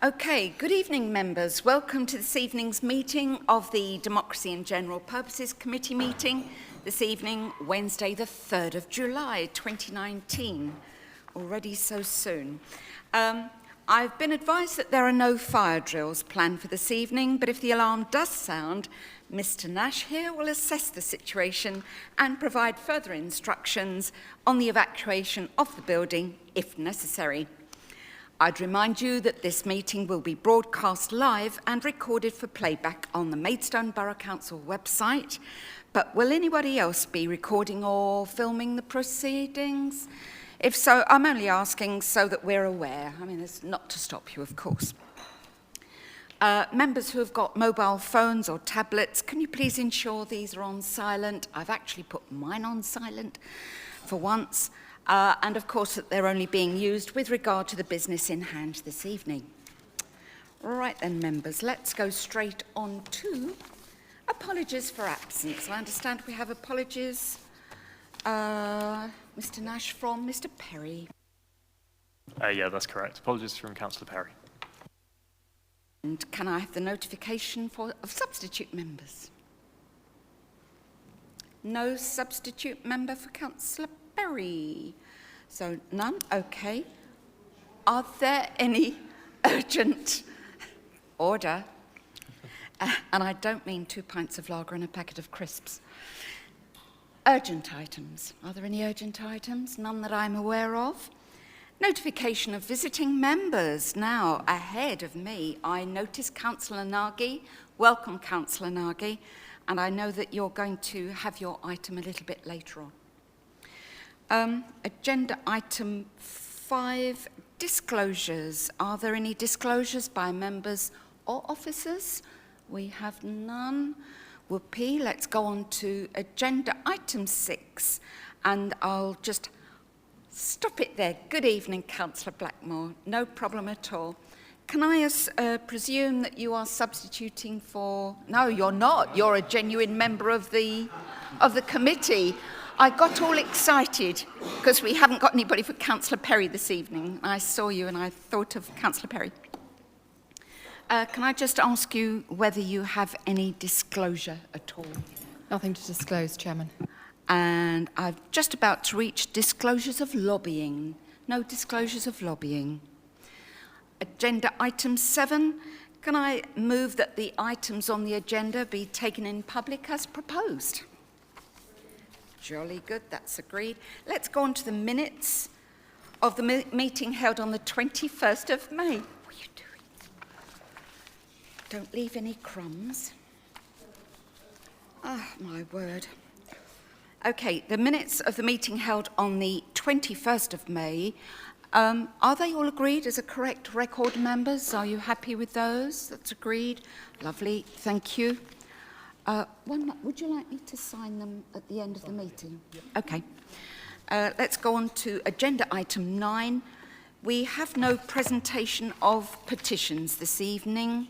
Okay, good evening members. Welcome to this evening's meeting of the Democracy and General Purposes Committee meeting this evening, Wednesday the 3rd of July 2019. Already so soon. I've been advised that there are no fire drills planned for this evening, but if the alarm does sound, Mr. Nash here will assess the situation and provide further instructions on the evacuation of the building if necessary. I'd remind you that this meeting will be broadcast live and recorded for playback on the Maidstone Borough Council website. But will anybody else be recording or filming the proceedings? If so, I'm only asking so that we're aware. I mean, it's not to stop you, of course. Members who have got mobile phones or tablets, can you please ensure these are on silent? I've actually put mine on silent for once. And of course that they're only being used with regard to the business in hand this evening. Right then, members, let's go straight on to apologies for absence. I understand we have apologies, Mr. Nash, from Mr. Perry. Yeah, that's correct. Apologies from Councillor Perry. And can I have the notification of substitute members? No substitute member for Councillor Perry. So none, okay. Are there any urgent order? And I don't mean 2 pints of lager and a packet of crisps. Urgent items. Are there any urgent items? None that I'm aware of. Notification of visiting members. Now, ahead of me, I notice Councillor Nagy. Welcome, Councillor Nagy. And I know that you're going to have your item a little bit later on. Agenda item 5, disclosures. Are there any disclosures by members or officers? We have none. Whoopee. Let's go on to agenda item 6, and I'll just stop it there. Good evening, Councillor Blackmore. No problem at all. Can I presume that you are substituting for... No, you're not. You're a genuine member of the committee. I got all excited because we haven't got anybody for Councillor Perry this evening. I saw you and I thought of Councillor Perry. Can I just ask you whether you have any disclosure at all? Nothing to disclose, Chairman. And I'm just about to reach disclosures of lobbying. No disclosures of lobbying. Agenda item 7. Can I move that the items on the agenda be taken in public as proposed? Jolly good, that's agreed. Let's go on to the minutes of the meeting held on the 21st of May. What are you doing? Don't leave any crumbs. Ah, my word. Okay, the minutes of the meeting held on the 21st of May. Are they all agreed as a correct record, members? Are you happy with those? That's agreed. Lovely, thank you. Would you like me to sign them at the end of the meeting? Yep. Okay. Let's go on to agenda item 9. We have no presentation of petitions this evening.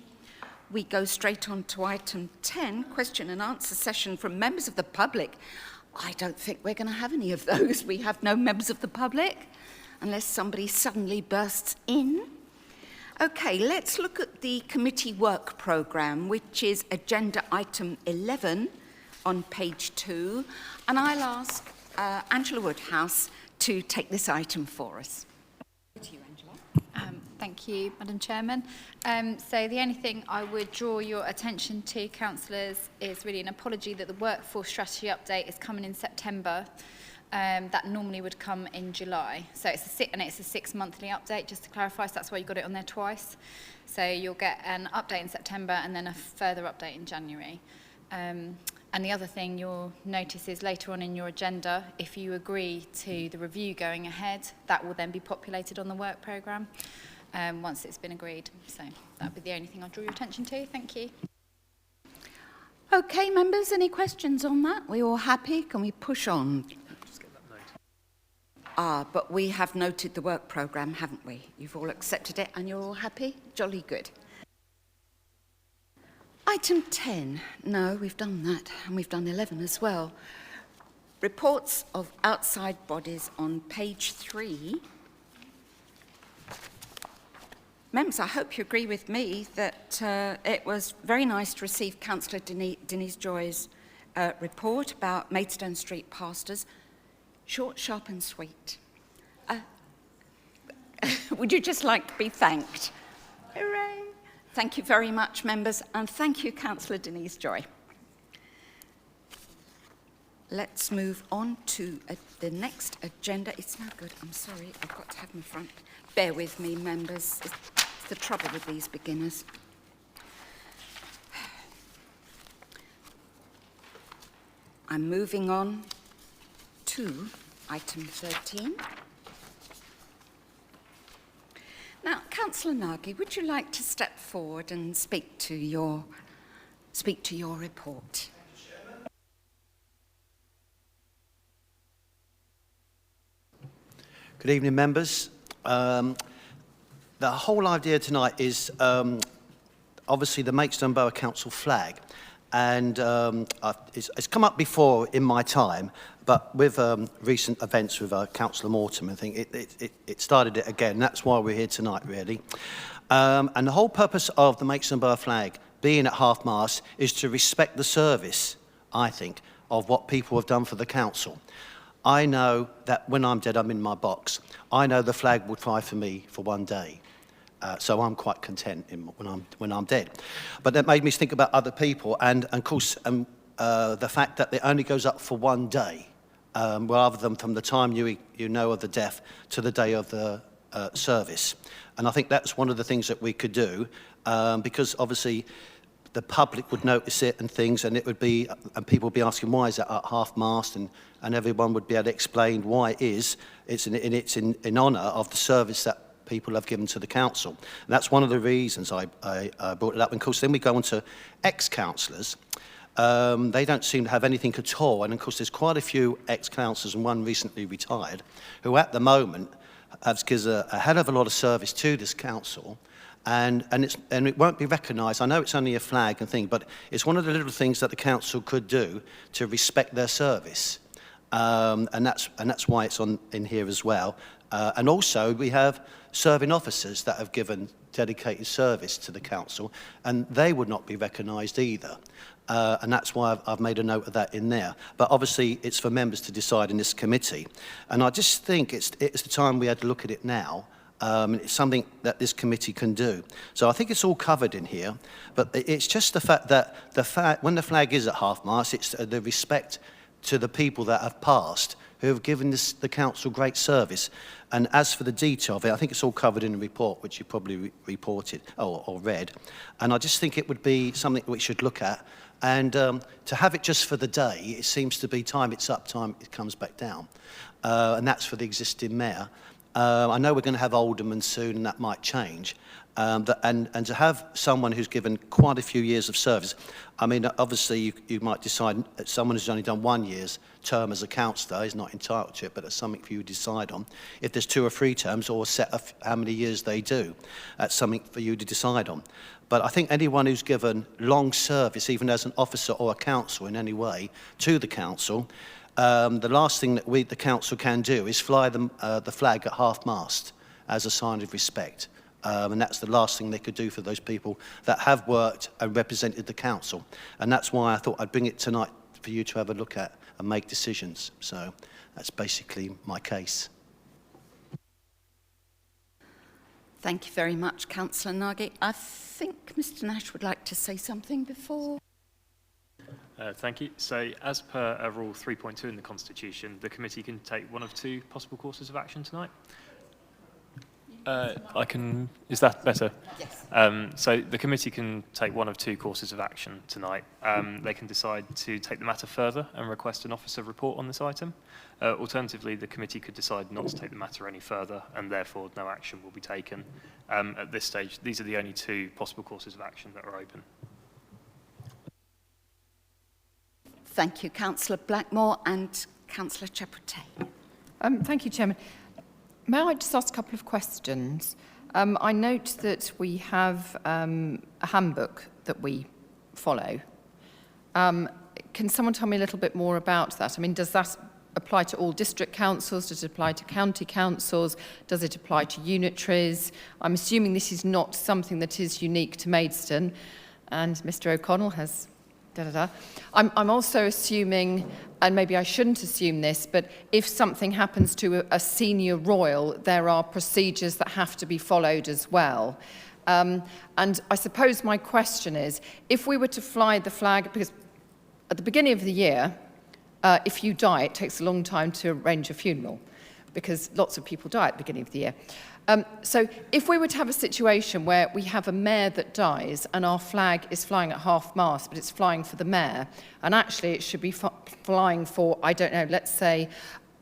We go straight on to item 10, question and answer session from members of the public. I don't think we're going to have any of those. We have no members of the public, unless somebody suddenly bursts in. Okay, let's look at the committee work programme, which is agenda item 11 on page 2. And I'll ask Angela Woodhouse to take this item for us. To you, Angela. Thank you, Madam Chairman. So the only thing I would draw your attention to, councillors, is really an apology that the workforce strategy update is coming in September. That normally would come in July. So it's a 6 monthly update, just to clarify, so that's why you got it on there twice. So you'll get an update in September and then a further update in January. And the other thing you'll notice is later on in your agenda, if you agree to the review going ahead, that will then be populated on the work programme once it's been agreed. So that would be the only thing I'll draw your attention to. Thank you. Okay, members, any questions on that? We all happy? Can we push on? But we have noted the work programme, haven't we? You've all accepted it and you're all happy? Jolly good. Item 10. No, we've done that, and we've done 11 as well. Reports of outside bodies on page 3. Members, I hope you agree with me that it was very nice to receive Councillor Denise Joy's report about Maidstone Street pastors. Short, sharp and sweet. Would you just like to be thanked? Hooray! Thank you very much, members, and thank you, Councillor Denise Joy. Let's move on to the next agenda. It's no good, I'm sorry, I've got to have my front. Bear with me, members. It's the trouble with these beginners. I'm moving on to item 13. Now, Councillor Nagy, would you like to step forward and speak to your report? Good evening, members. The whole idea tonight is obviously the Maidstone Borough Council flag, and it's come up before in my time, but with recent events with Councillor Mortimer, I think it started it again. That's why we're here tonight, really. And the whole purpose of the Maidstone Borough flag being at half-mast is to respect the service, I think, of what people have done for the council. I know that when I'm dead, I'm in my box. I know the flag would fly for me for one day. So I'm quite content when I'm dead. But that made me think about other people, and of course the fact that it only goes up for one day, rather than from the time you know of the death to the day of the service. And I think that's one of the things that we could do, because obviously the public would notice it and things, and it would be, and people would be asking why is that at half-mast, and everyone would be able to explain why it is. It's in honour of the service that people have given to the council. And that's one of the reasons I brought it up. And of course, then we go on to ex-councillors. They don't seem to have anything at all. And of course, there's quite a few ex-councillors, and one recently retired, who at the moment have given a hell of a lot of service to this council. And it won't be recognised. I know it's only a flag and thing, but it's one of the little things that the council could do to respect their service. And that's why it's in here as well. And also we have serving officers that have given dedicated service to the council, and they would not be recognised either. And that's why I've made a note of that in there. But obviously it's for members to decide in this committee. And I just think it's the time we had to look at it now. It's something that this committee can do. So I think it's all covered in here, but it's just the fact that when the flag is at half-mast, it's the respect to the people that have passed, who have given the council great service. And as for the detail of it, I think it's all covered in the report, which you probably reported or read. And I just think it would be something we should look at. And to have it just for the day, it seems to be time it's up, time it comes back down. And that's for the existing mayor. I know we're going to have aldermen soon, and that might change. And to have someone who's given quite a few years of service, I mean, obviously you might decide that someone who's only done 1 year's term as a councillor is not entitled to it, but that's something for you to decide on. If there's 2 or 3 terms, or set of how many years they do, that's something for you to decide on. But I think anyone who's given long service, even as an officer or a councillor in any way, to the council, the last thing that the council can do is fly the flag at half-mast as a sign of respect. And that's the last thing they could do for those people that have worked and represented the council. And that's why I thought I'd bring it tonight for you to have a look at and make decisions. So that's basically my case. Thank you very much, Councillor Nagy. I think Mr Nash would like to say something before. Thank you. So, as per Rule 3.2 in the Constitution, the committee can take one of 2 possible courses of action tonight. Is that better? Yes. So the committee can take one of 2 courses of action tonight. They can decide to take the matter further and request an officer report on this item. Alternatively, the committee could decide not to take the matter any further, and therefore no action will be taken. At this stage, these are the only 2 possible courses of action that are open. Thank you, Councillor Blackmore and Councillor Chaputay. Thank you, Chairman. May I just ask a couple of questions? I note that we have a handbook that we follow. Can someone tell me a little bit more about that? I mean, does that apply to all district councils? Does it apply to county councils? Does it apply to unitaries? I'm assuming this is not something that is unique to Maidstone, and Mr. O'Connell has da-da-da. I'm also assuming, and maybe I shouldn't assume this, but if something happens to a senior royal, there are procedures that have to be followed as well. And I suppose my question is, if we were to fly the flag, because at the beginning of the year, if you die, it takes a long time to arrange a funeral, because lots of people die at the beginning of the year. So if we were to have a situation where we have a mayor that dies and our flag is flying at half-mast, but it's flying for the mayor, and actually it should be flying for, I don't know, let's say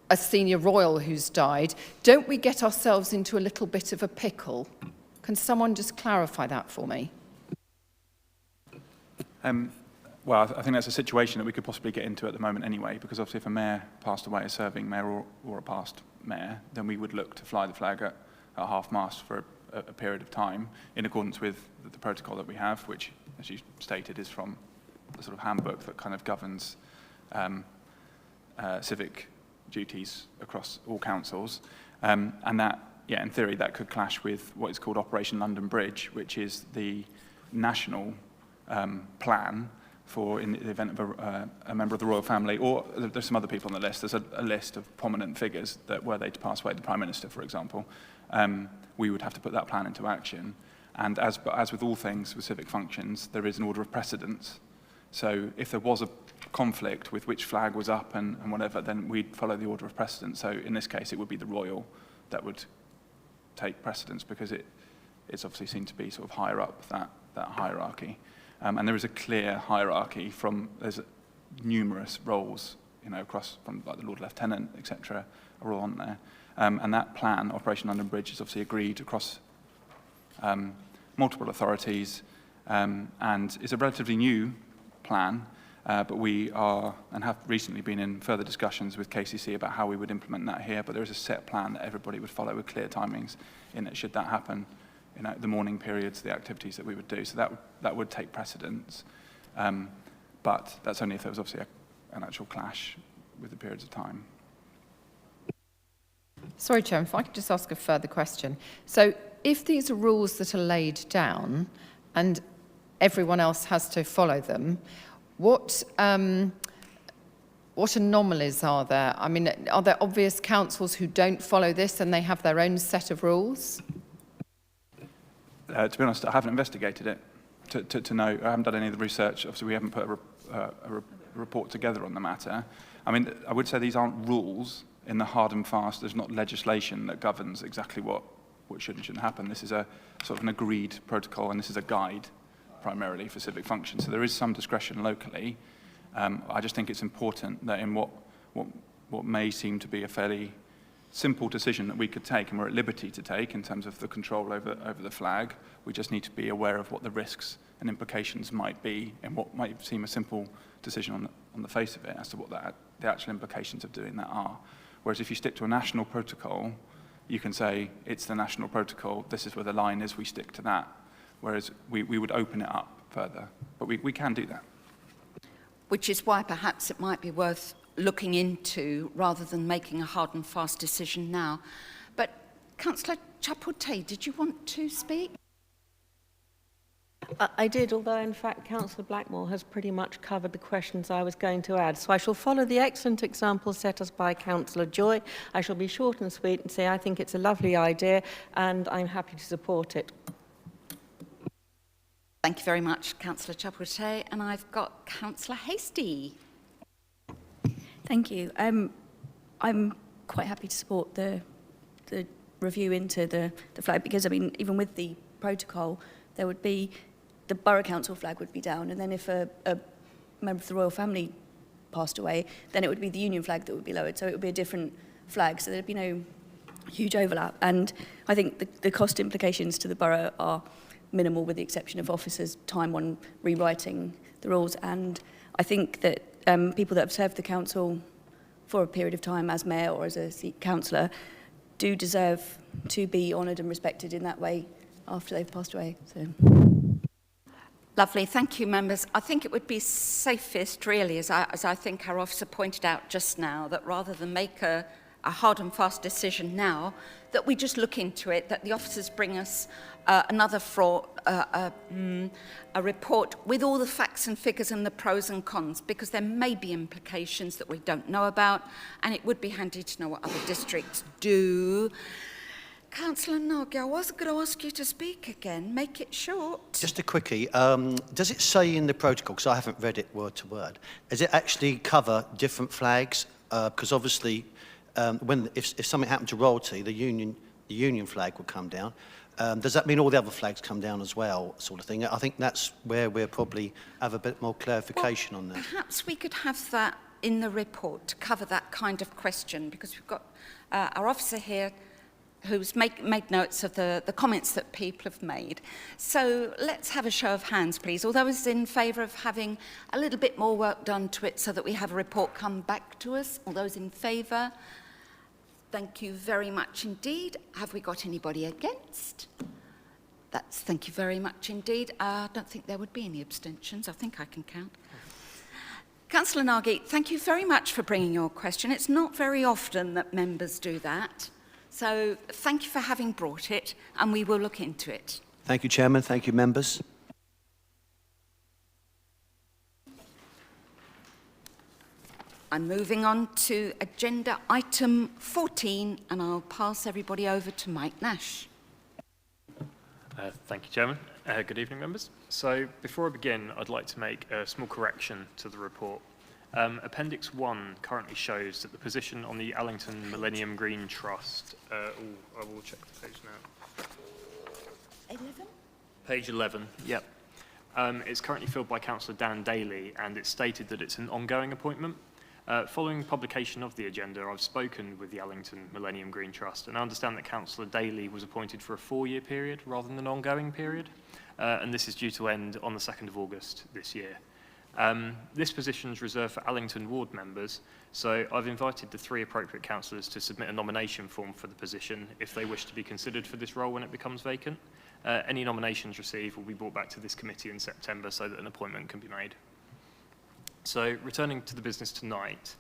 a senior royal who's died, don't we get ourselves into a little bit of a pickle? Can someone just clarify that for me? Well, I think that's a situation that we could possibly get into at the moment anyway, because obviously if a mayor passed away, a serving mayor or a past mayor, then we would look to fly the flag at half-mast for a period of time in accordance with the protocol that we have, which, as you stated, is from the sort of handbook that kind of governs civic duties across all councils. And that, yeah, in theory, that could clash with what is called Operation London Bridge, which is the national plan for in the event of a member of the royal family, or there's some other people on the list. There's a list of prominent figures that were they to pass away, the Prime Minister, for example, we would have to put that plan into action. And as with all things with civic functions, there is an order of precedence. So if there was a conflict with which flag was up and whatever, then we'd follow the order of precedence. So in this case, it would be the royal that would take precedence, because it's obviously seen to be sort of higher up that hierarchy. And there is a clear hierarchy there's numerous roles, you know, across from like the Lord Lieutenant, etc., are all on there. And that plan, Operation London Bridge, is obviously agreed across multiple authorities, and is a relatively new plan, but we are and have recently been in further discussions with KCC about how we would implement that here. But there is a set plan that everybody would follow with clear timings in it, should that happen. You know, the morning periods, the activities that we would do. So that would take precedence. But that's only if there was obviously an actual clash with the periods of time. Sorry, Chairman, if I could just ask a further question. So if these are rules that are laid down and everyone else has to follow them, what anomalies are there? I mean, are there obvious councils who don't follow this and they have their own set of rules? To be honest, I haven't investigated it to know. I haven't done any of the research. Obviously, we haven't put a report together on the matter. I mean, I would say these aren't rules in the hard and fast. There's not legislation that governs exactly what should and shouldn't happen. This is a sort of an agreed protocol, and this is a guide primarily for civic function. So there is some discretion locally. I just think it's important that in what may seem to be a fairly simple decision that we could take and we're at liberty to take in terms of the control over the flag, we just need to be aware of what the risks and implications might be and what might seem a simple decision on the face of it as to what the actual implications of doing that are. Whereas if you stick to a national protocol, you can say it's the national protocol, this is where the line is, we stick to that. Whereas we would open it up further, but we can do that. Which is why perhaps it might be worth looking into rather than making a hard and fast decision now. But Councillor Chaputay, did you want to speak? I did, although in fact Councillor Blackmore has pretty much covered the questions I was going to add. So I shall follow the excellent example set us by Councillor Joy. I shall be short and sweet and say I think it's a lovely idea and I'm happy to support it. Thank you very much, Councillor Chaputay. And I've got Councillor Hasty. Thank you. I'm quite happy to support the review into the flag, because I mean, even with the protocol, there would be the borough council flag would be down, and then if a member of the royal family passed away, then it would be the union flag that would be lowered. So it would be a different flag. So there'd be no huge overlap. And I think the cost implications to the borough are minimal, with the exception of officers' time on rewriting the rules. And I think that people that have served the council for a period of time as mayor or as a councillor do deserve to be honoured and respected in that way after they've passed away. So, Lovely, thank you, members. I think it would be safest, really, as I think our officer pointed out just now, that rather than make a hard and fast decision now, that we just look into it, that the officers bring us a report with all the facts and figures and the pros and cons, because there may be implications that we don't know about, and it would be handy to know what other districts do. Councillor Nagy, I was going to ask you to speak again. Make it short. Just a quickie. Does it say in the protocol, because I haven't read it word to word, does it actually cover different flags? Because obviously, if something happened to royalty, the union flag would come down. Does that mean all the other flags come down as well, sort of thing? I think that's where we'll probably have a bit more clarification on that. Perhaps we could have that in the report to cover that kind of question, because we've got our officer here who's made notes of the comments that people have made. So let's have a show of hands, please. All those in favour of having a little bit more work done to it so that we have a report come back to us? All those in favour? Thank you very much indeed. Have we got anybody against? Thank you very much indeed. I don't think there would be any abstentions. I think I can count. Councillor Nagy, thank you very much for bringing your question. It's not very often that members do that. So thank you for having brought it, and we will look into it. Thank you, Chairman. Thank you, members. I'm moving on to agenda item 14, and I'll pass everybody over to Mike Nash. Thank you, Chairman. Good evening, members. So before I begin, I'd like to make a small correction to the report. Appendix 1 currently shows that the position on the Allington Millennium Green Trust, I will check the page now. 11? Page 11, yep. It's currently filled by Councillor Dan Daly, and it's stated that it's an ongoing appointment. Following publication of the agenda, I've spoken with the Allington Millennium Green Trust, and I understand that Councillor Daly was appointed for a 4-year period rather than an ongoing period, and this is due to end on the 2nd of August this year. This position is reserved for Allington ward members, so I've invited the 3 appropriate councillors to submit a nomination form for the position if they wish to be considered for this role when it becomes vacant. Any nominations received will be brought back to this committee in September so that an appointment can be made. So, returning to the business tonight,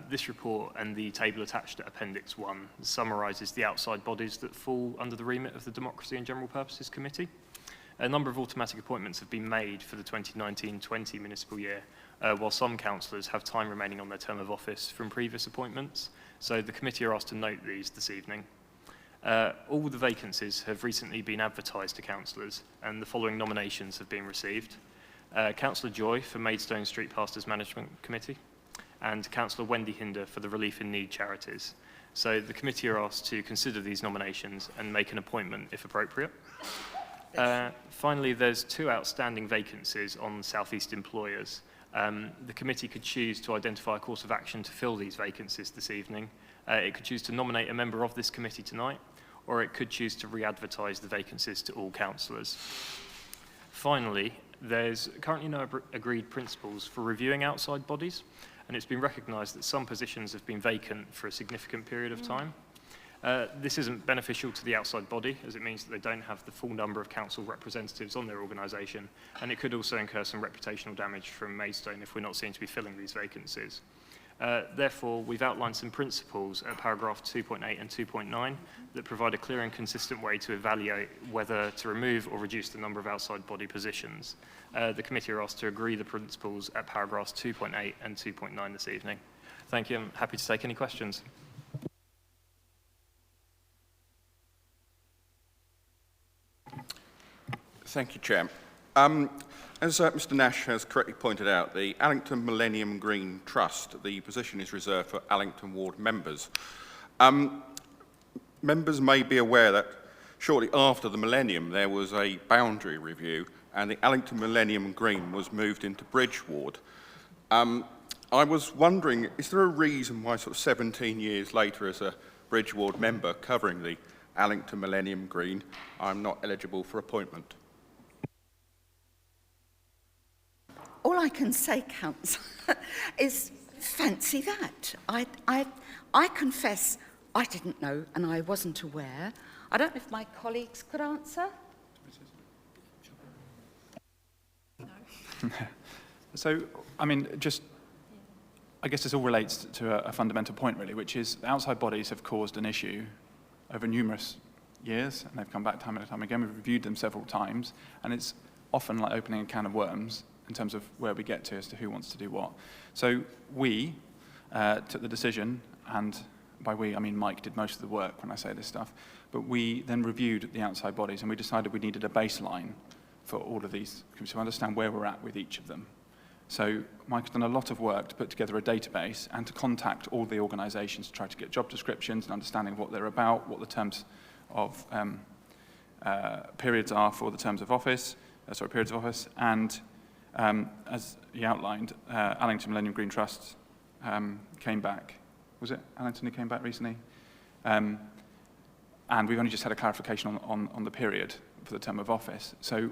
this report and the table attached to Appendix 1 summarises the outside bodies that fall under the remit of the Democracy and General Purposes Committee. A number of automatic appointments have been made for the 2019-20 municipal year, while some councillors have time remaining on their term of office from previous appointments, so the committee are asked to note these this evening. All the vacancies have recently been advertised to councillors, and the following nominations have been received. Councillor Joy for Maidstone Street Pastors Management Committee, and Councillor Wendy Hinder for the Relief in Need Charities. So the committee are asked to consider these nominations and make an appointment if appropriate. Finally, there's 2 outstanding vacancies on South East employers. The committee could choose to identify a course of action to fill these vacancies this evening. It could choose to nominate a member of this committee tonight, or it could choose to re-advertise the vacancies to all councillors. Finally, there's currently no agreed principles for reviewing outside bodies, and it's been recognised that some positions have been vacant for a significant period of time. This isn't beneficial to the outside body, as it means that they don't have the full number of council representatives on their organisation, and it could also incur some reputational damage from Maidstone if we're not seen to be filling these vacancies. Therefore, we've outlined some principles at paragraph 2.8 and 2.9 that provide a clear and consistent way to evaluate whether to remove or reduce the number of outside body positions. The committee are asked to agree the principles at paragraphs 2.8 and 2.9 this evening. Thank you. I'm happy to take any questions. Thank you, Chair. As Mr Nash has correctly pointed out, the Allington Millennium Green Trust, the position is reserved for Allington ward members. Members may be aware that shortly after the Millennium there was a boundary review and the Allington Millennium Green was moved into Bridge ward. I was wondering, is there a reason why sort of 17 years later as a Bridge ward member covering the Allington Millennium Green, I'm not eligible for appointment? All I can say, Councillor, is fancy that. I confess I didn't know and I wasn't aware. I don't know if my colleagues could answer. So, I mean, I guess this all relates to a fundamental point, really, which is outside bodies have caused an issue over numerous years, and they've come back time and time again. We've reviewed them several times, and it's often like opening a can of worms in terms of where we get to as to who wants to do what. So we took the decision, and by we, I mean Mike did most of the work when I say this stuff, but we then reviewed the outside bodies, and we decided we needed a baseline for all of these, to understand where we're at with each of them. So Mike's done a lot of work to put together a database and to contact all the organisations to try to get job descriptions and understanding what they're about, what the terms of periods are for the terms of office, periods of office, and as he outlined, Allington Millennium Green Trust came back. Was it Allington who came back recently? And we've only just had a clarification on the period for the term of office. So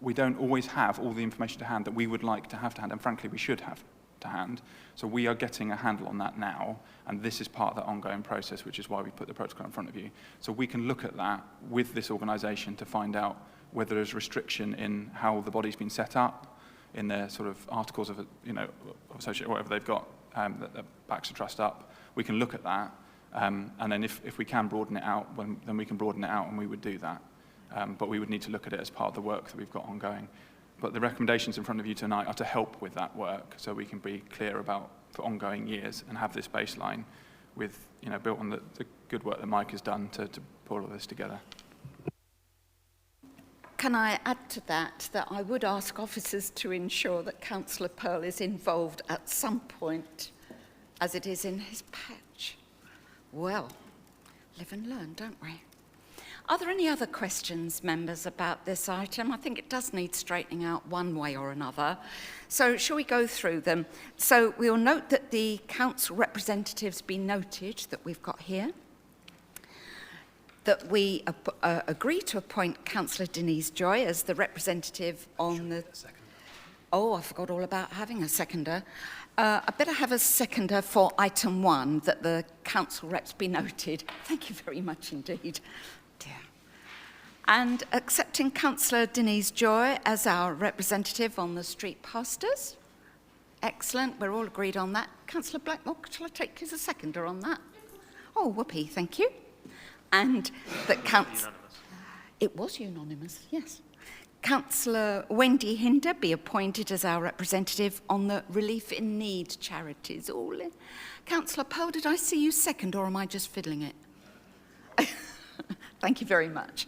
we don't always have all the information to hand that we would like to have to hand, and frankly, we should have to hand. So we are getting a handle on that now, and this is part of that ongoing process, which is why we put the protocol in front of you. So we can look at that with this organisation to find out whether there's restriction in how the body's been set up, in their sort of articles of, associate, whatever they've got that backs the trust up. We can look at that, and then if we can broaden it out, then we can broaden it out, and we would do that. But we would need to look at it as part of the work that we've got ongoing. But the recommendations in front of you tonight are to help with that work, so we can be clear about for ongoing years and have this baseline with, built on the good work that Mike has done to pull all of this together. Can I add to that I would ask officers to ensure that Councillor Pearl is involved at some point, as it is in his patch. Well, live and learn, don't we? Are there any other questions, members, about this item? I think it does need straightening out one way or another. So shall we go through them? So we'll note that the council representatives be noted that we've got here, that we agree to appoint Councillor Denise Joy as the representative on the... Oh, I forgot all about having a seconder. I better have a seconder for item 1, that the council reps be noted. Thank you very much indeed. Dear. And accepting Councillor Denise Joy as our representative on the street pastors. Excellent, we're all agreed on that. Councillor Blackmore, shall I take you as a seconder on that? Oh, whoopee, thank you. And that it was unanimous, yes. Councillor Wendy Hinder be appointed as our representative on the Relief in Need charities. Councillor Pearl, did I see you second, or am I just fiddling it? Thank you very much.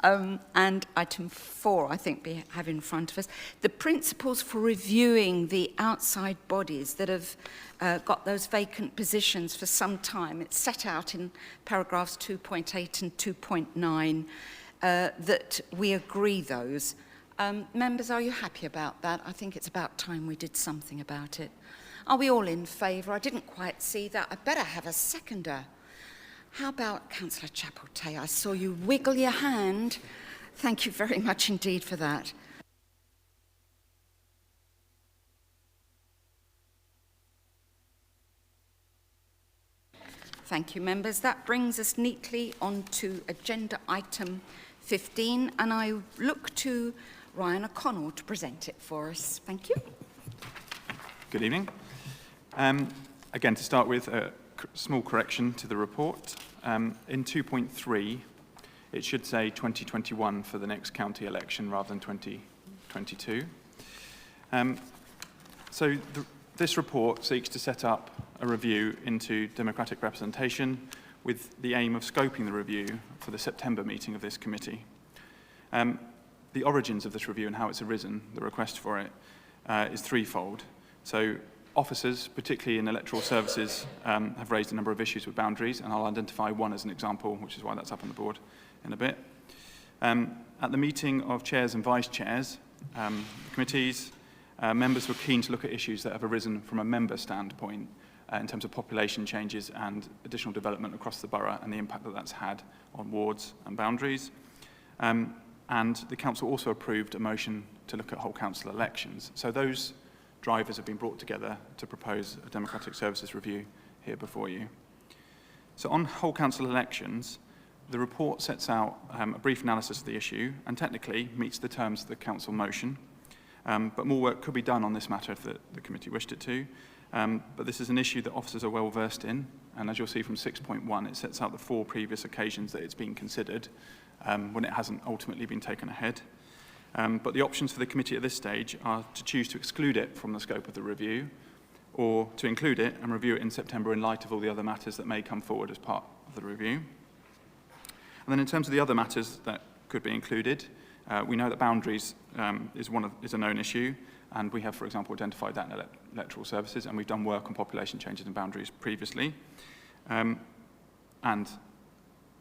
And item 4, I think we have in front of us, the principles for reviewing the outside bodies that have got those vacant positions for some time. It's set out in paragraphs 2.8 and 2.9 that we agree those. Members, are you happy about that? I think it's about time we did something about it. Are we all in favour? I didn't quite see that. I better have a seconder. How about Councillor Chapeltay? I saw you wiggle your hand. Thank you very much indeed for that. Thank you, members. That brings us neatly on to agenda item 15, and I look to Ryan O'Connell to present it for us. Thank you. Good evening. Again, to start with, a small correction to the report. In 2.3, it should say 2021 for the next county election rather than 2022. This report seeks to set up a review into democratic representation with the aim of scoping the review for the September meeting of this committee. The origins of this review and how it's arisen, the request for it, is threefold. So officers, particularly in electoral services, have raised a number of issues with boundaries, and I'll identify one as an example, which is why that's up on the board in a bit. At the meeting of chairs and vice chairs, the committees, members were keen to look at issues that have arisen from a member standpoint in terms of population changes and additional development across the borough and the impact that that's had on wards and boundaries. And the council also approved a motion to look at whole council elections. So those drivers have been brought together to propose a democratic services review here before you. So on whole council elections, the report sets out a brief analysis of the issue and technically meets the terms of the council motion. But more work could be done on this matter if the committee wished it to. But this is an issue that officers are well versed in, and as you'll see from 6.1, it sets out the 4 previous occasions that it's been considered when it hasn't ultimately been taken ahead. But the options for the committee at this stage are to choose to exclude it from the scope of the review, or to include it and review it in September in light of all the other matters that may come forward as part of the review. And then in terms of the other matters that could be included, we know that boundaries is a known issue, and we have, for example, identified that in electoral services, and we've done work on population changes and boundaries previously. And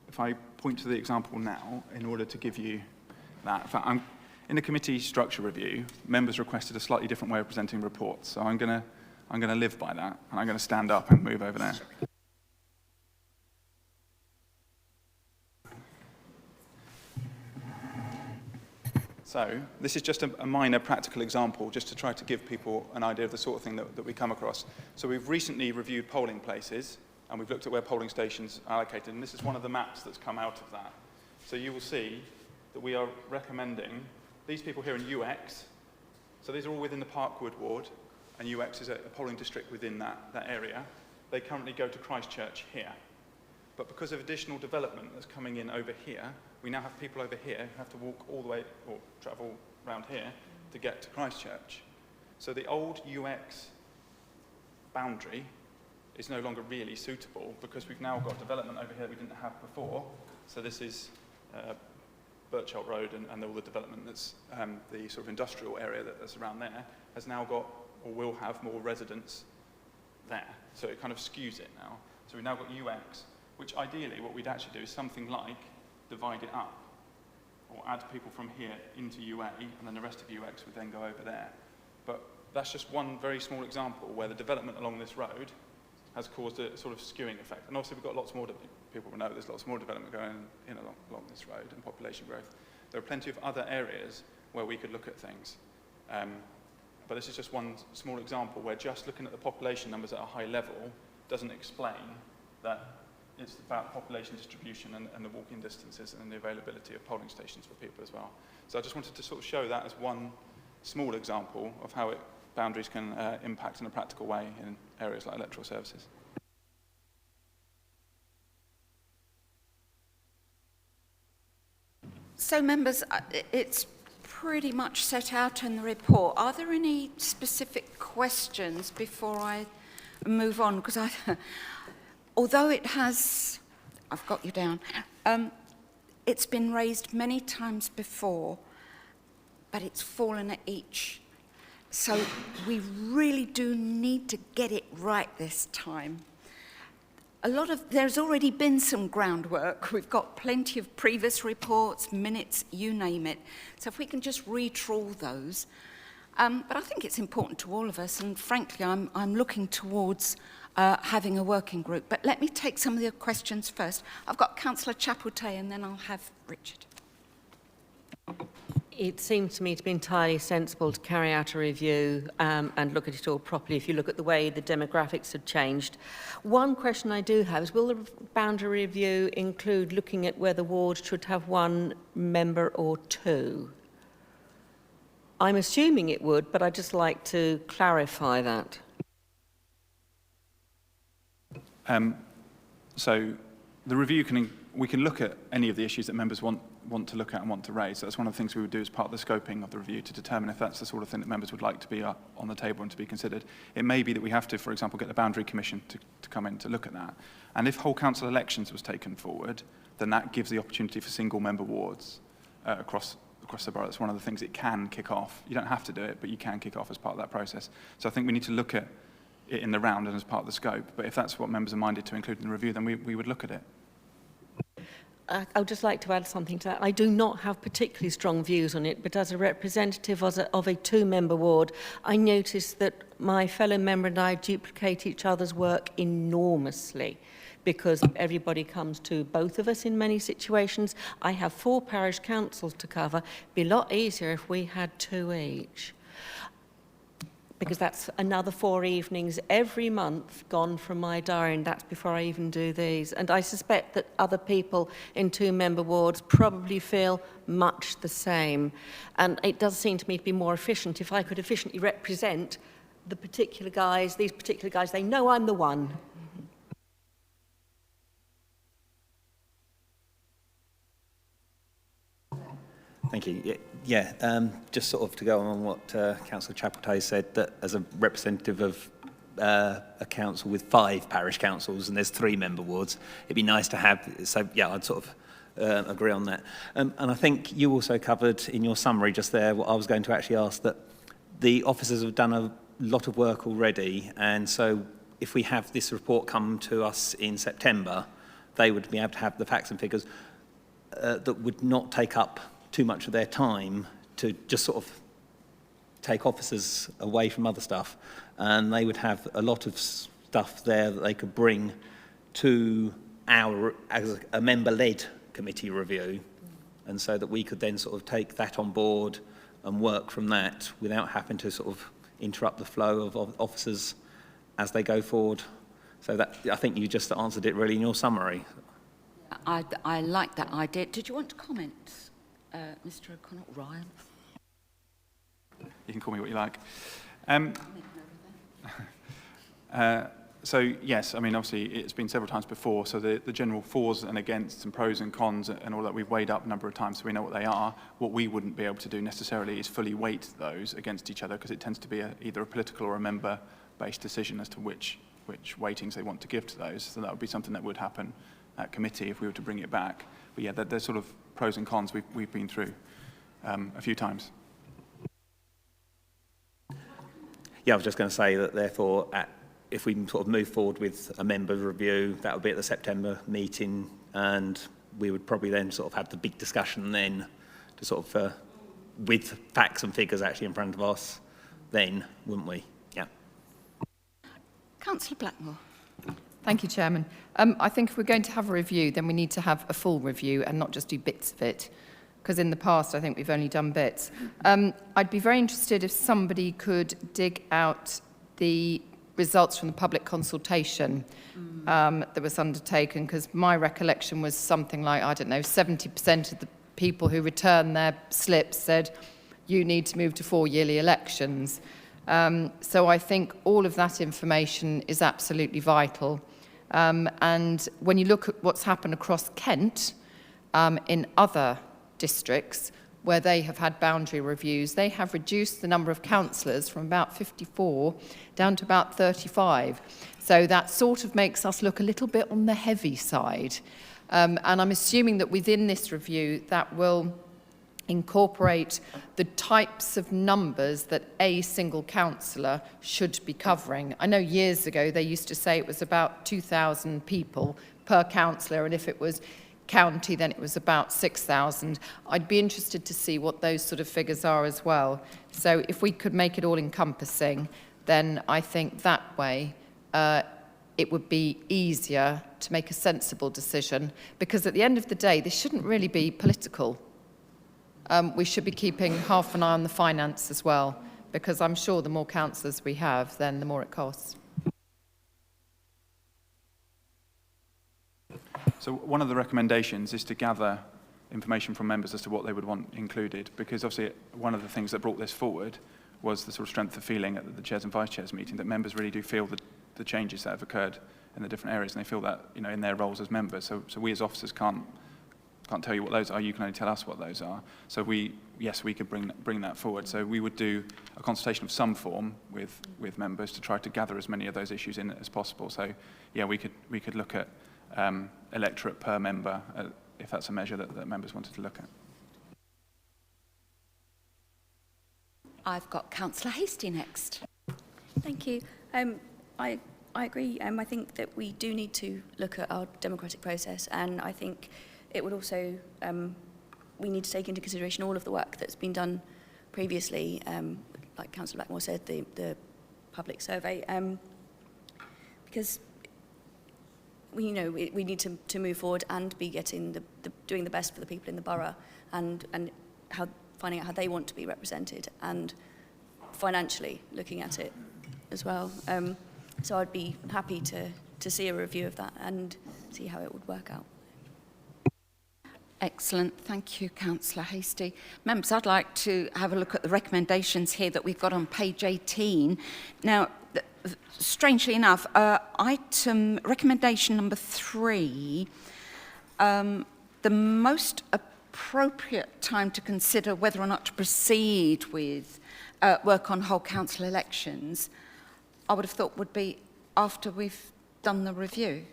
if I point to the example now, in order to give you that, in fact, in the committee structure review, members requested a slightly different way of presenting reports, so I'm going to live by that, and I'm going to stand up and move over there. So this is just a minor practical example, just to try to give people an idea of the sort of thing that we come across. So we've recently reviewed polling places, and we've looked at where polling stations are allocated, and this is one of the maps that's come out of that. So you will see that we are recommending these people here in UX. So these are all within the Parkwood ward, and UX is a polling district within that area. They currently go to Christchurch here. But because of additional development that's coming in over here, we now have people over here who have to walk all the way, or travel around here, to get to Christchurch. So the old UX boundary is no longer really suitable, because we've now got development over here that we didn't have before. So this is Birchholt Road and all the development that's the sort of industrial area that's around there has now got, or will have, more residents there. So it kind of skews it now. So we've now got UX, which ideally what we'd actually do is something like divide it up, or add people from here into UA, and then the rest of UX would then go over there. But that's just one very small example where the development along this road has caused a sort of skewing effect. And obviously we've got lots more, people will know there's lots more development going in along this road and population growth. There are plenty of other areas where we could look at things. But this is just one small example where just looking at the population numbers at a high level doesn't explain that it's about population distribution and the walking distances and the availability of polling stations for people as well. So I just wanted to sort of show that as one small example of how boundaries can impact in a practical way in areas like electoral services. So, members, it's pretty much set out in the report. Are there any specific questions before I move on? Because although it has, I've got you down, it's been raised many times before, but it's fallen at each. So we really do need to get it right this time. There's already been some groundwork. We've got plenty of previous reports, minutes, you name it. So if we can just retrawl those. But I think it's important to all of us, and frankly, I'm looking towards having a working group. But let me take some of the questions first. I've got Councillor Chaputay, and then I'll have Richard. It seems to me to be entirely sensible to carry out a review and look at it all properly if you look at the way the demographics have changed. One question I do have is, will the boundary review include looking at whether wards should have 1 member or 2? I'm assuming it would, but I'd just like to clarify that. So the review we can look at any of the issues that members want to look at and want to raise. So that's one of the things we would do as part of the scoping of the review, to determine if that's the sort of thing that members would like to be on the table and to be considered. It may be that we have to, for example, get the Boundary Commission to come in to look at that. And if whole council elections was taken forward, then that gives the opportunity for single member wards across the borough. That's one of the things it can kick off. You don't have to do it, but you can kick off as part of that process. So I think we need to look at it in the round and as part of the scope. But if that's what members are minded to include in the review, then we would look at it. I would just like to add something to that. I do not have particularly strong views on it, but as a representative of a 2-member ward, I noticed that my fellow member and I duplicate each other's work enormously, because everybody comes to both of us in many situations. I have 4 parish councils to cover. It'd be a lot easier if we had 2 each. because that's another 4 evenings every month gone from my diary, and that's before I even do these. And I suspect that other people in 2-member wards probably feel much the same. And it does seem to me to be more efficient if I could efficiently represent the particular guys, these particular guys. They know I'm the one. Thank you. Yeah, just sort of to go on what Councillor Chapeltay said, that as a representative of a council with 5 parish councils and there's 3-member wards, it'd be nice to have, so yeah, I'd sort of agree on that. And I think you also covered in your summary just there what I was going to actually ask, that the officers have done a lot of work already, and so if we have this report come to us in September, they would be able to have the facts and figures that would not take up too much of their time to just sort of take officers away from other stuff, and they would have a lot of stuff there that they could bring to our, as a member-led committee review, and so that we could then sort of take that on board and work from that without having to sort of interrupt the flow of officers as they go forward. So that, I think you just answered it really in your summary. I like that idea. Did you want to comment, Mr. O'Connell? Ryan? You can call me what you like. So yes, I mean, obviously it's been several times before, so the general fors and against and pros and cons and all that we've weighed up a number of times, so we know what they are. What we wouldn't be able to do necessarily is fully weight those against each other, because it tends to be either a political or a member-based decision as to which weightings they want to give to those. So that would be something that would happen at committee if we were to bring it back. But yeah, there's sort of pros and cons we've been through a few times. Yeah, I was just going to say that therefore, if we can sort of move forward with a member review, that would be at the September meeting, and we would probably then sort of have the big discussion then to sort of, with facts and figures actually in front of us then, wouldn't we? Yeah. Councillor Blackmore. Thank you, Chairman. I think if we're going to have a review, then we need to have a full review and not just do bits of it, because in the past I think we've only done bits. I'd be very interested if somebody could dig out the results from the public consultation that was undertaken, because my recollection was something like, I don't know, 70% of the people who returned their slips said, you need to move to 4 yearly elections. So I think all of that information is absolutely vital. And when you look at what's happened across Kent, in other districts where they have had boundary reviews, they have reduced the number of councillors from about 54 down to about 35. So that sort of makes us look a little bit on the heavy side. And I'm assuming that within this review that will incorporate the types of numbers that a single councillor should be covering. I know years ago they used to say it was about 2,000 people per councillor, and if it was county then it was about 6,000. I'd be interested to see what those sort of figures are as well. So if we could make it all encompassing, then I think that way it would be easier to make a sensible decision, because at the end of the day this shouldn't really be political. We should be keeping half an eye on the finance as well, because I'm sure the more councillors we have, then the more it costs. So one of the recommendations is to gather information from members as to what they would want included, because obviously one of the things that brought this forward was the sort of strength of feeling at the chairs and vice chairs meeting, that members really do feel the changes that have occurred in the different areas, and they feel that, you know, in their roles as members. So we as officers can't tell you what those are, you can only tell us what those are. So we could bring that forward. So we would do a consultation of some form with members to try to gather as many of those issues in as possible. So yeah, we could look at electorate per member, if that's a measure that members wanted to look at. I've got Councillor Hastie next. Thank you. I agree. I think that we do need to look at our democratic process, and I think it would also, we need to take into consideration all of the work that's been done previously, like Councillor Blackmore said, the public survey, because we need to move forward and be getting doing the best for the people in the borough, and finding out how they want to be represented, and financially looking at it as well. So I'd be happy to see a review of that and see how it would work out. Excellent. Thank you, Councillor Hastie. Members, I'd like to have a look at the recommendations here that we've got on page 18. Now, strangely enough, recommendation number 3, the most appropriate time to consider whether or not to proceed with work on whole council elections, I would have thought would be after we've done the review,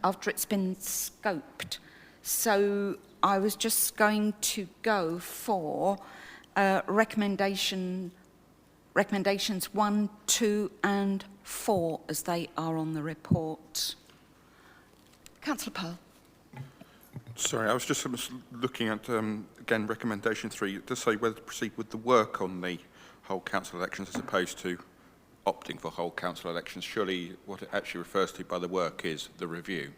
after it's been scoped. So I was just going to go for recommendations 1, 2 and 4 as they are on the report. Councillor Pearl. Sorry, I was just looking at, again, recommendation 3, to say whether to proceed with the work on the whole council elections as opposed to opting for whole council elections. Surely what it actually refers to by the work is the review.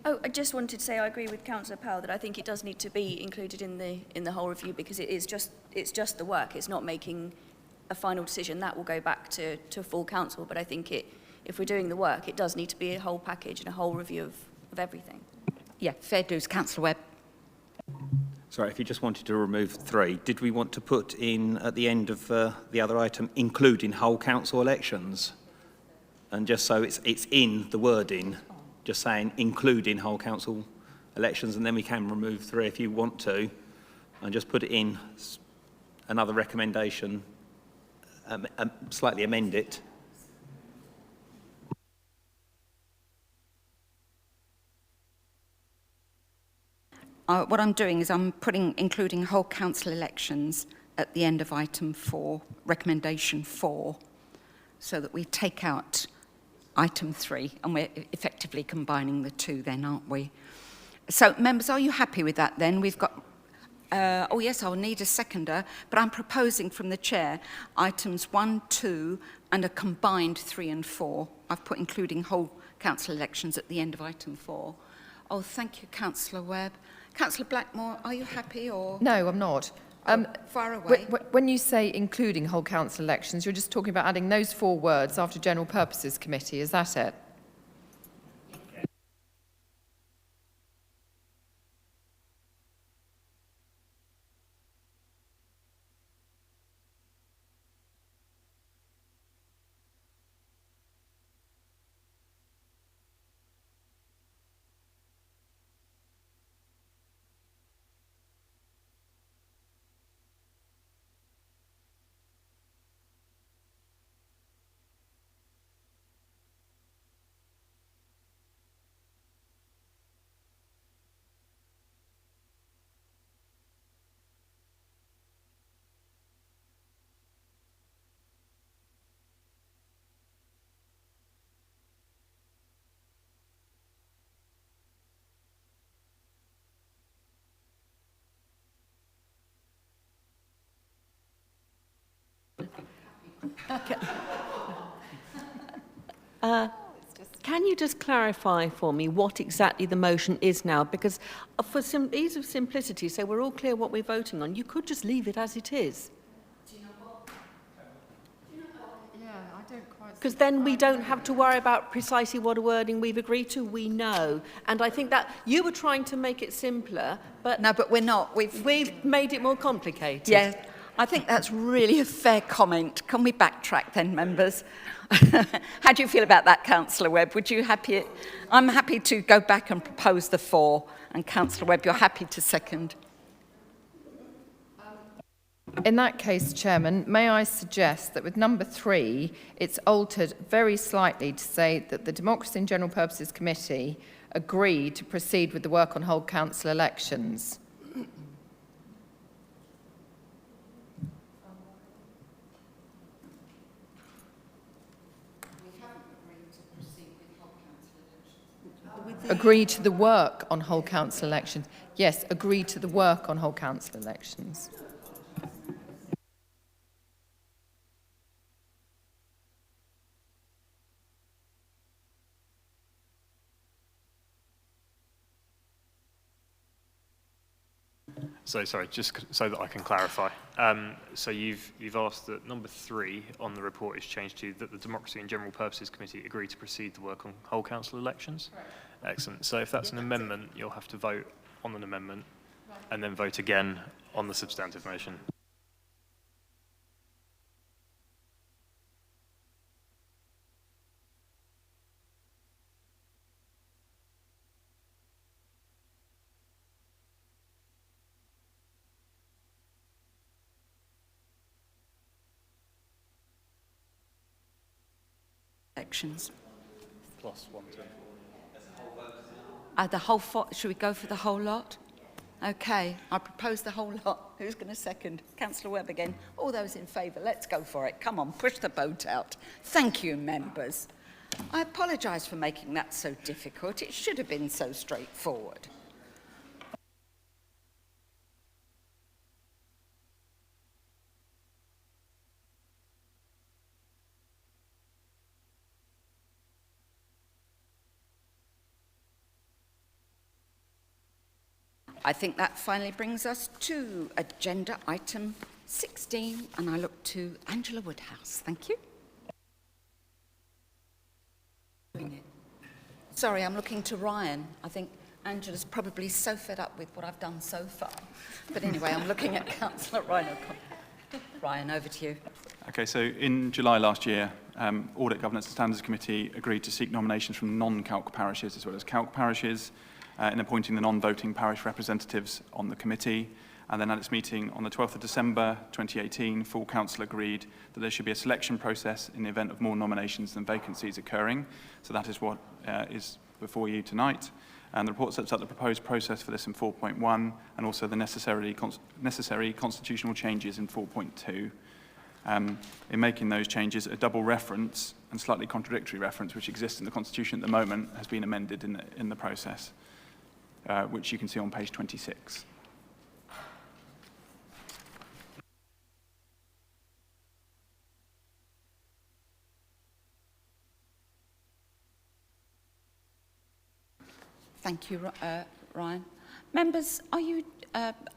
Oh, I just wanted to say I agree with Councillor Powell that I think it does need to be included in the whole review, because it's just the work. It's not making a final decision. That will go back to full council. But I think if we're doing the work, it does need to be a whole package and a whole review of everything. Yeah, fair dues. Councillor Webb. Sorry, if you just wanted to remove 3, did we want to put in at the end of the other item, including whole council elections? And just so it's in the wording, just saying including whole council elections, and then we can remove 3 if you want to, and just put it in another recommendation, slightly amend it. What I'm doing is I'm putting including whole council elections at the end of item 4, recommendation 4, so that we take out item 3, and we're effectively combining the 2 then, aren't we? So, members, are you happy with that then? We've got, oh yes, I'll need a seconder, but I'm proposing from the chair items 1, 2, and a combined 3 and 4. I've put including whole council elections at the end of item 4. Oh, thank you, Councillor Webb. Councillor Blackmore, are you happy or? No, I'm not. Far away. When you say including whole council elections, you're just talking about adding those 4 words after General Purposes Committee, is that it? Can you just clarify for me what exactly the motion is now? Because for ease of simplicity, so we're all clear what we're voting on, you could just leave it as it is. Because then we don't have to worry about precisely what wording we've agreed to. We know. And I think that you were trying to make it simpler, but... No, but we're not. We've made it more complicated. Yeah, I think that's really a fair comment. Can we backtrack then, members? How do you feel about that, Councillor Webb? Would you happy? I'm happy to go back and propose the 4. And Councillor Webb, you're happy to second? In that case, Chairman, may I suggest that with number 3, it's altered very slightly to say that the Democracy and General Purposes Committee agreed to proceed with the work on whole council elections. Agree to the work on whole council elections. Yes, agree to the work on whole council elections. So, sorry, just so that I can clarify. So you've asked that number 3 on the report is changed to that the Democracy and General Purposes Committee agree to proceed the work on whole council elections. Right. Excellent. So if that's an amendment, you'll have to vote on an amendment and then vote again on the substantive motion. Elections. Plus 1, 2. The whole, should we go for the whole lot? Okay, I propose the whole lot. Who's going to second? Councillor Webb again. All those in favour, let's go for it. Come on, push the boat out. Thank you, members. I apologise for making that so difficult. It should have been so straightforward. I think that finally brings us to agenda item 16, and I look to Angela Woodhouse. Thank you. Sorry, I'm looking to Ryan. I think Angela's probably so fed up with what I've done so far. But anyway, I'm looking at Councillor Ryan O'Connell. Ryan, over to you. Okay, so in July last year, Audit, Governance and Standards Committee agreed to seek nominations from non-calc parishes as well as calc parishes in appointing the non-voting parish representatives on the committee. And then at its meeting on the 12th of December 2018, full council agreed that there should be a selection process in the event of more nominations than vacancies occurring. So that is what is before you tonight. And the report sets out the proposed process for this in 4.1 and also the necessary constitutional changes in 4.2. In making those changes, a double reference and slightly contradictory reference which exists in the Constitution at the moment has been amended in the process, which you can see on page 26. Thank you, Ryan. Members, are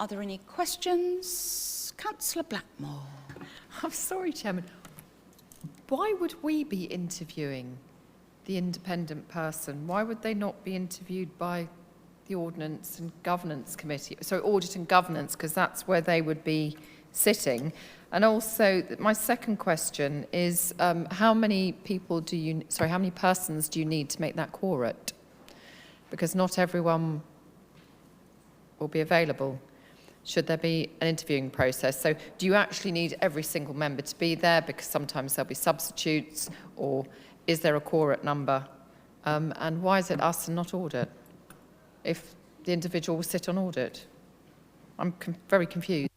there any questions? Councillor Blackmore. I'm sorry, Chairman. Why would we be interviewing the independent person? Why would they not be interviewed by the Ordnance and Governance Committee? So Audit and Governance, because that's where they would be sitting. And also, my second question is, how many persons do you need to make that quorum? Because not everyone will be available. Should there be an interviewing process? So do you actually need every single member to be there because sometimes there'll be substitutes, or is there a quorum number? And why is it us and not audit if the individual will sit on audit? I'm very confused.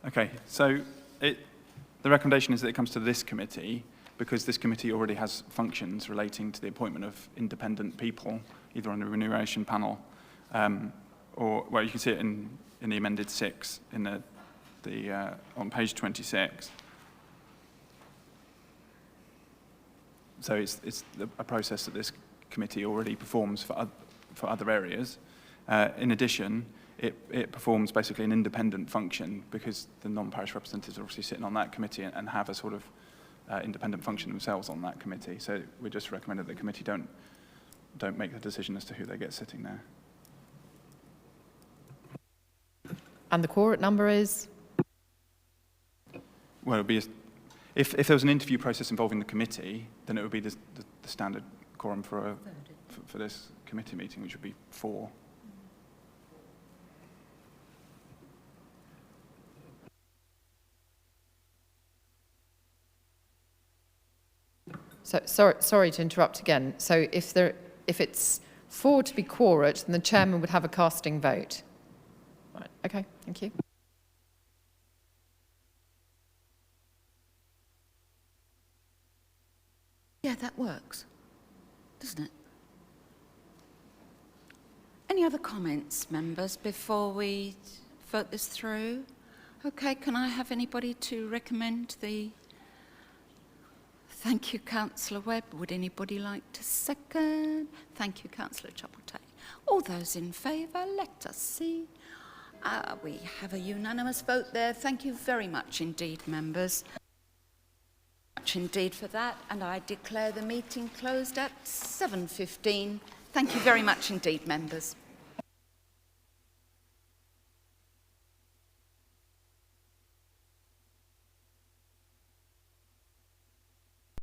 Okay, so the recommendation is that it comes to this committee because this committee already has functions relating to the appointment of independent people, either on the remuneration panel, or, well, you can see it in the amended 6 in on page 26. So it's a process that this committee already performs for other areas. In addition, it performs basically an independent function because the non-parish representatives are obviously sitting on that committee and have a sort of independent function themselves on that committee. So we just recommend that the committee don't make the decision as to who they get sitting there. And the quorum number is? Well, it would be if there was an interview process involving the committee, then it would be the standard quorum for this committee meeting, which would be 4. So sorry to interrupt again. So if it's 4 to be quorate, then the chairman would have a casting vote. Right. Okay. Thank you. Yeah, that works, doesn't it? Any other comments, members, before we vote this through? Okay, can I have anybody to recommend the... Thank you, Councillor Webb. Would anybody like to second? Thank you, Councillor Chapeltay. All those in favour, let us see. We have a unanimous vote there. Thank you very much indeed, members. Much indeed for that, and I declare the meeting closed at 7:15. Thank you very much indeed, members.